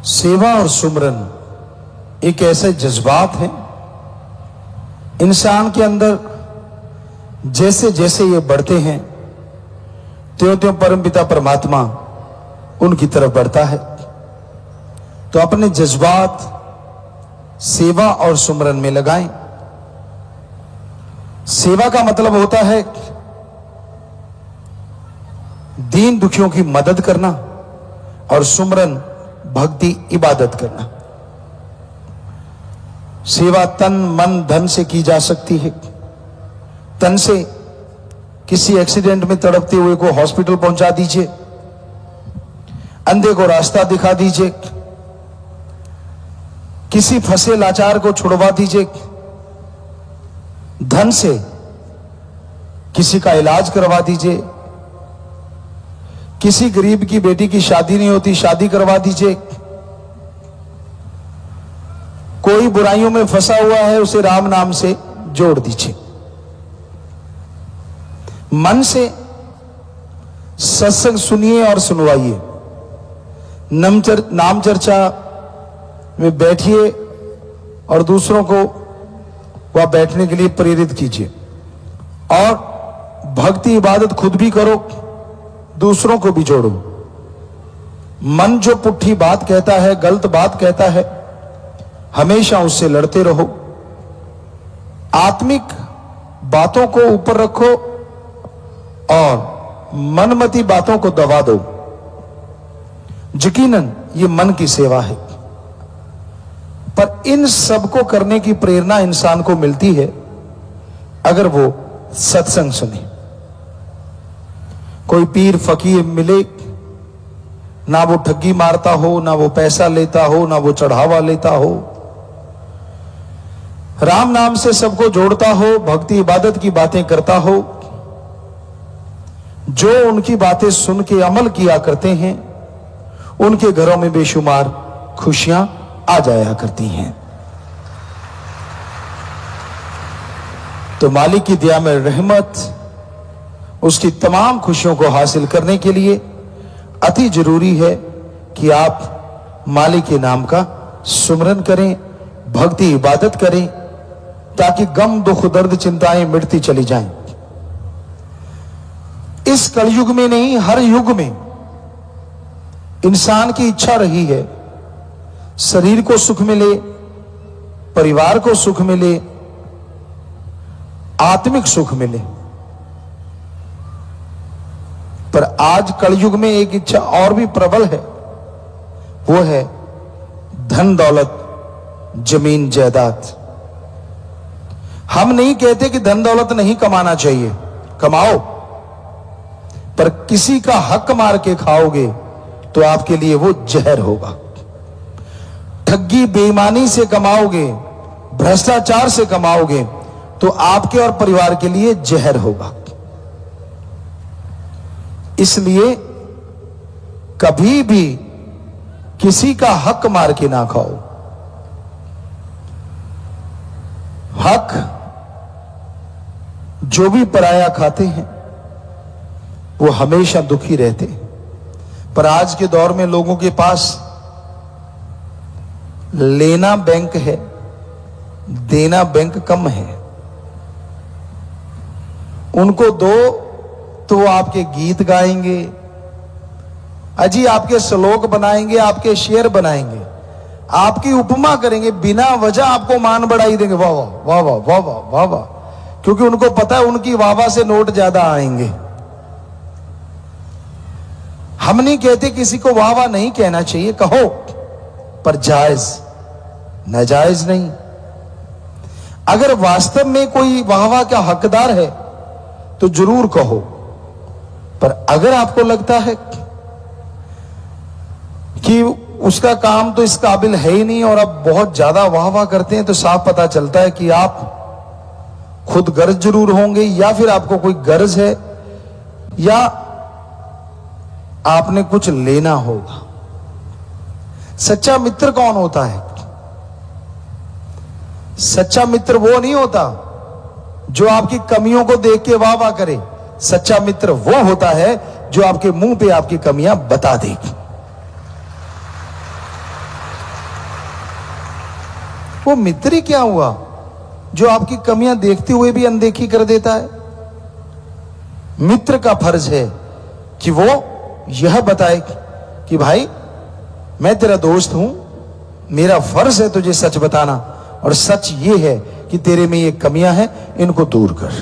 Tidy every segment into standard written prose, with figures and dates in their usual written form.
सेवा और सुमरन एक ऐसे जज्बात हैं इंसान के अंदर, जैसे जैसे ये बढ़ते हैं त्यों त्यों परमपिता परमात्मा उनकी तरफ बढ़ता है। तो अपने जज्बात सेवा और सुमरन में लगाएं। सेवा का मतलब होता है दीन दुखियों की मदद करना, और सुमरन भक्ति इबादत करना। सेवा तन मन धन से की जा सकती है। तन से किसी एक्सीडेंट में तड़पते हुए को हॉस्पिटल पहुंचा दीजिए, अंधे को रास्ता दिखा दीजिए, किसी फंसे लाचार को छुड़वा दीजिए। धन से किसी का इलाज करवा दीजिए, किसी गरीब की बेटी की शादी नहीं होती, शादी करवा दीजिए। कोई बुराइयों में फंसा हुआ है, उसे राम नाम से जोड़ दीजिए। मन से सत्संग सुनिए और सुनवाइए। नाम चर्चा में बैठिए और दूसरों को वह बैठने के लिए प्रेरित कीजिए। और भक्ति इबादत खुद भी करो, दूसरों को भी जोड़ो। मन जो पुट्ठी बात कहता है, गलत बात कहता है, हमेशा उससे लड़ते रहो। आत्मिक बातों को ऊपर रखो और मनमती बातों को दबा दो। यकीनन ये मन की सेवा है, पर इन सब को करने की प्रेरणा इंसान को मिलती है अगर वो सत्संग सुने। कोई पीर फकीर मिले, ना वो ठगी मारता हो, ना वो पैसा लेता हो, ना वो चढ़ावा लेता हो, राम नाम से सबको जोड़ता हो, भक्ति इबादत की बातें करता हो, जो उनकी बातें सुन के अमल किया करते हैं उनके घरों में बेशुमार खुशियां आ जाया करती हैं। तो मालिक की दया में रहमत, उसकी तमाम खुशियों को हासिल करने के लिए अति जरूरी है कि आप मालिक के नाम का सुमरन करें, भक्ति इबादत करें, ताकि गम दुख दर्द चिंताएं मिटती चली जाएं। इस कलयुग में नहीं, हर युग में इंसान की इच्छा रही है शरीर को सुख मिले, परिवार को सुख मिले, आत्मिक सुख मिले। पर आज कलयुग में एक इच्छा और भी प्रबल है, वो है धन दौलत जमीन जायदाद। हम नहीं कहते कि धन दौलत नहीं कमाना चाहिए, कमाओ, पर किसी का हक मार के खाओगे तो आपके लिए वो जहर होगा। ठगी बेईमानी से कमाओगे, भ्रष्टाचार से कमाओगे तो आपके और परिवार के लिए जहर होगा। इसलिए कभी भी किसी का हक मार के ना खाओ। हक जो भी पराया खाते हैं वो हमेशा दुखी रहते हैं। पर आज के दौर में लोगों के पास लेना बैंक है, देना बैंक कम है। उनको दो तो वो आपके गीत गाएंगे, अजी आपके श्लोक बनाएंगे, आपके शेर बनाएंगे, आपकी उपमा करेंगे, बिना वजह आपको मान बढ़ाई देंगे, वाह वाह वाह वाह वाह वाह वाह वाह, क्योंकि उनको पता है उनकी वाह वाह से नोट ज्यादा आएंगे। हम नहीं कहते किसी को वाह वाह नहीं कहना चाहिए, कहो, पर जायज, नाजायज नहीं। अगर वास्तव में कोई वाह वाह का हकदार है तो जरूर कहो, पर अगर आपको लगता है कि उसका काम तो इस काबिल है ही नहीं और आप बहुत ज्यादा वाह वाह करते हैं, तो साफ पता चलता है कि आप खुद गर्ज जरूर होंगे, या फिर आपको कोई गर्ज है, या आपने कुछ लेना होगा। सच्चा मित्र कौन होता है? सच्चा मित्र वो नहीं होता जो आपकी कमियों को देख के वाह वाह करे। सच्चा मित्र वो होता है जो आपके मुंह पे आपकी कमियां बता दे। वो मित्र ही क्या हुआ जो आपकी कमियां देखते हुए भी अनदेखी कर देता है? मित्र का फर्ज है कि वो यह बताए कि भाई मैं तेरा दोस्त हूं, मेरा फर्ज है तुझे सच बताना, और सच ये है कि तेरे में ये कमियां हैं, इनको दूर कर।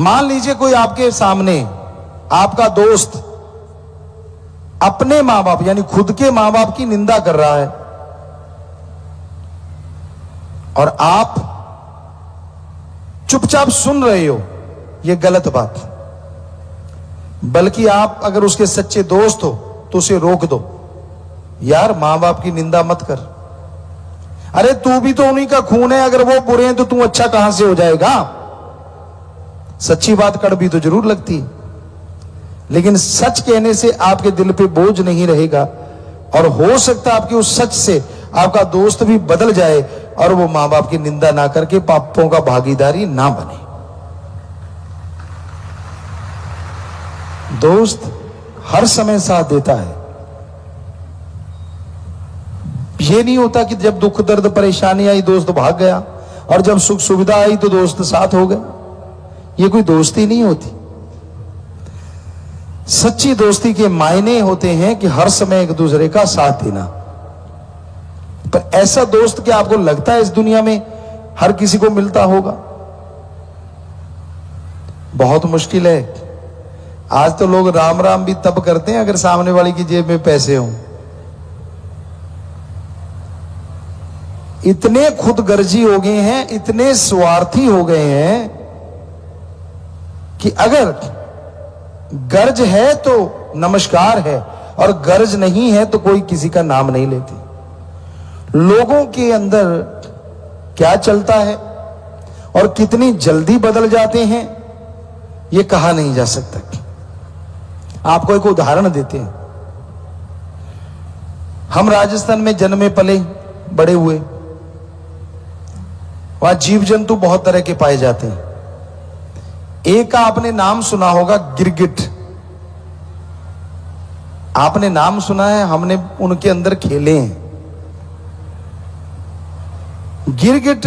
मान लीजिए कोई आपके सामने, आपका दोस्त अपने मां बाप यानी खुद के मां बाप की निंदा कर रहा है और आप चुपचाप सुन रहे हो, यह गलत बात। बल्कि आप अगर उसके सच्चे दोस्त हो तो उसे रोक दो, यार मां बाप की निंदा मत कर। अरे तू भी तो उन्हीं का खून है, अगर वो बुरे हैं तो तू अच्छा कहां से हो जाएगा? सच्ची बात कड़वी तो जरूर लगती, लेकिन सच कहने से आपके दिल पे बोझ नहीं रहेगा, और हो सकता है आपके उस सच से आपका दोस्त भी बदल जाए और वो मां बाप की निंदा ना करके पापों का भागीदारी ना बने। दोस्त हर समय साथ देता है। ये नहीं होता कि जब दुख दर्द परेशानी आई दोस्त भाग गया और जब सुख सुविधा आई तो दोस्त साथ हो गया। ये कोई दोस्ती नहीं होती। सच्ची दोस्ती के मायने होते हैं कि हर समय एक दूसरे का साथ देना। पर ऐसा दोस्त क्या आपको लगता है इस दुनिया में हर किसी को मिलता होगा? बहुत मुश्किल है। आज तो लोग राम राम भी तब करते हैं अगर सामने वाले की जेब में पैसे हों। इतने खुदगर्जी हो गए हैं, इतने स्वार्थी हो गए हैं कि अगर गर्ज है तो नमस्कार है और गर्ज नहीं है तो कोई किसी का नाम नहीं लेते। लोगों के अंदर क्या चलता है और कितनी जल्दी बदल जाते हैं यह कहा नहीं जा सकता। आपको एक उदाहरण देते हैं। हम राजस्थान में जन्मे पले बड़े हुए, वहां जीव जंतु बहुत तरह के पाए जाते हैं। एक का आपने नाम सुना होगा, गिरगिट। आपने नाम सुना है, हमने उनके अंदर खेले हैं। गिरगिट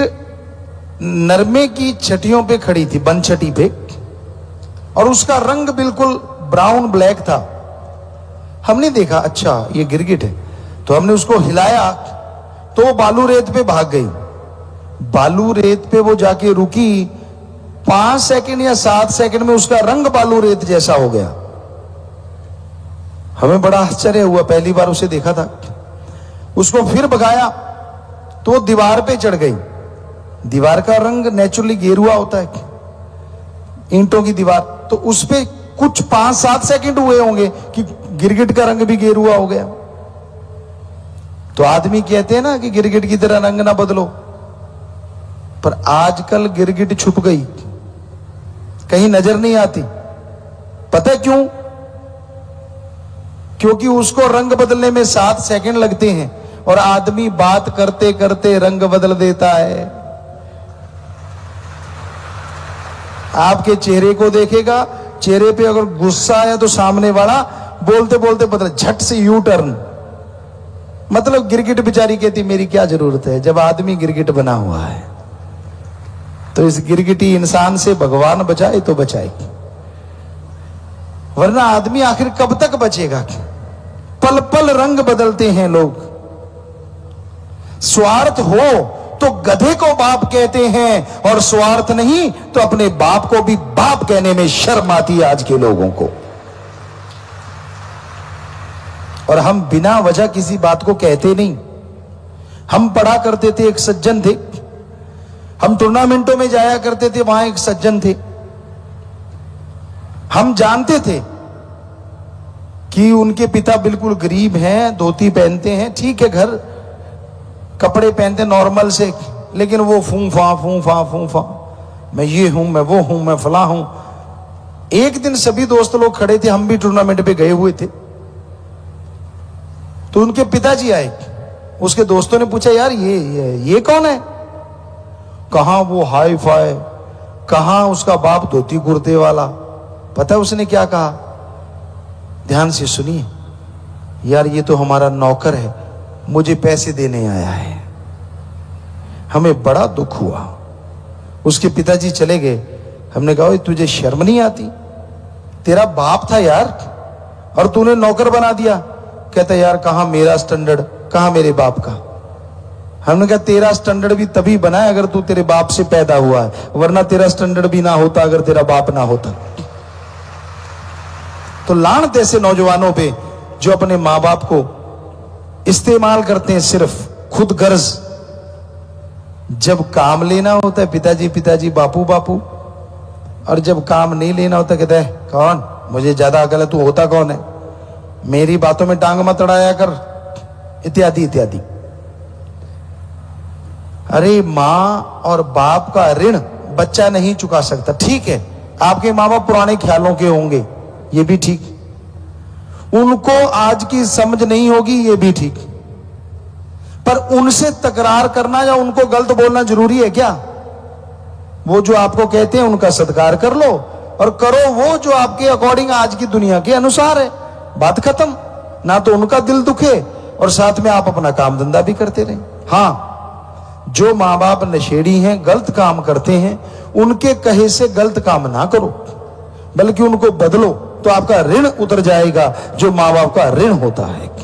नरमे की छटियों पे खड़ी थी, बनछटी पे, और उसका रंग बिल्कुल ब्राउन ब्लैक था। हमने देखा अच्छा ये गिरगिट है, तो हमने उसको हिलाया तो वो बालू रेत पे भाग गई। बालू रेत पे वो जाके रुकी, 5 सेकंड या 7 सेकंड में उसका रंग बालू रेत जैसा हो गया। हमें बड़ा आश्चर्य हुआ, पहली बार उसे देखा था। उसको फिर भगाया तो वो दीवार पे चढ़ गई। दीवार का रंग नेचुरली गेरुआ होता है, ईंटों की दीवार, तो उस पे कुछ 5-7 सेकंड हुए होंगे कि गिरगिट का रंग भी गेरुआ हो गया। तो आदमी कहते हैं ना कि गिरगिट की तरह रंग ना बदलो, पर आजकल गिरगिट छुप गई, कहीं नजर नहीं आती। पता है क्यों? क्योंकि उसको रंग बदलने में 7 सेकंड लगते हैं और आदमी बात करते करते रंग बदल देता है। आपके चेहरे को देखेगा, चेहरे पे अगर गुस्सा है तो सामने वाला बोलते बोलते बदल, झट से यू टर्न। मतलब गिरगिट बेचारी कहती मेरी क्या जरूरत है, जब आदमी गिरगिट बना हुआ है। तो इस गिरगिटी इंसान से भगवान बचाए तो बचाएगी, वरना आदमी आखिर कब तक बचेगा? पल पल रंग बदलते हैं लोग। स्वार्थ हो तो गधे को बाप कहते हैं, और स्वार्थ नहीं तो अपने बाप को भी बाप कहने में शर्म आती है आज के लोगों को। और हम बिना वजह किसी बात को कहते नहीं। हम पढ़ा करते थे, एक सज्जन थे, हम टूर्नामेंटों में जाया करते थे, वहां एक सज्जन थे। हम जानते थे कि उनके पिता बिल्कुल गरीब हैं, धोती पहनते हैं, ठीक है, घर कपड़े पहनते नॉर्मल से, लेकिन वो फूंफा फूंफा फूंफा, मैं ये हूं, मैं वो हूं, मैं फला हूं। एक दिन सभी दोस्त लोग खड़े थे, हम भी टूर्नामेंट पे गए हुए थे, तो उनके पिताजी आए। उसके दोस्तों ने पूछा यार ये कौन है? कहां वो हाई फाई, कहां उसका बाप धोती कुर्ते वाला। पता है उसने क्या कहा? ध्यान से सुनिए यार, ये तो हमारा नौकर है, मुझे पैसे देने आया है। हमें बड़ा दुख हुआ। उसके पिताजी चले गए। हमने कहा ओए तुझे शर्म नहीं आती? तेरा बाप था यार और तूने नौकर बना दिया। कहता यार कहां मेरा स्टैंडर्ड, कहां मेरे बाप का। हमने कहा तेरा स्टैंडर्ड भी तभी बना है अगर तू तेरे बाप से पैदा हुआ है, वरना तेरा स्टैंडर्ड भी ना होता अगर तेरा बाप ना होता। तो लानत ऐसे नौजवानों पे जो अपने मां बाप को इस्तेमाल करते हैं सिर्फ खुद गर्ज। जब काम लेना होता है पिताजी पिताजी बापू बापू, और जब काम नहीं लेना होता कहता है कौन, मुझे ज्यादा अकल है, तू होता कौन है, मेरी बातों में टांग मत अड़ाया कर, इत्यादि इत्यादि। अरे मां और बाप का ऋण बच्चा नहीं चुका सकता। ठीक है आपके मां बाप पुराने ख्यालों के होंगे, ये भी ठीक। उनको आज की समझ नहीं होगी, ये भी ठीक। पर उनसे तकरार करना या उनको गलत बोलना जरूरी है क्या? वो जो आपको कहते हैं उनका सत्कार कर लो और करो वो जो आपके अकॉर्डिंग आज की दुनिया के अनुसार है। बात खत्म। ना तो उनका दिल दुखे और साथ में आप अपना काम धंधा भी करते रहें। हाँ, जो मां बाप नशेड़ी हैं, गलत काम करते हैं, उनके कहे से गलत काम ना करो, बल्कि उनको बदलो, तो आपका ऋण उतर जाएगा जो मां बाप का ऋण होता है।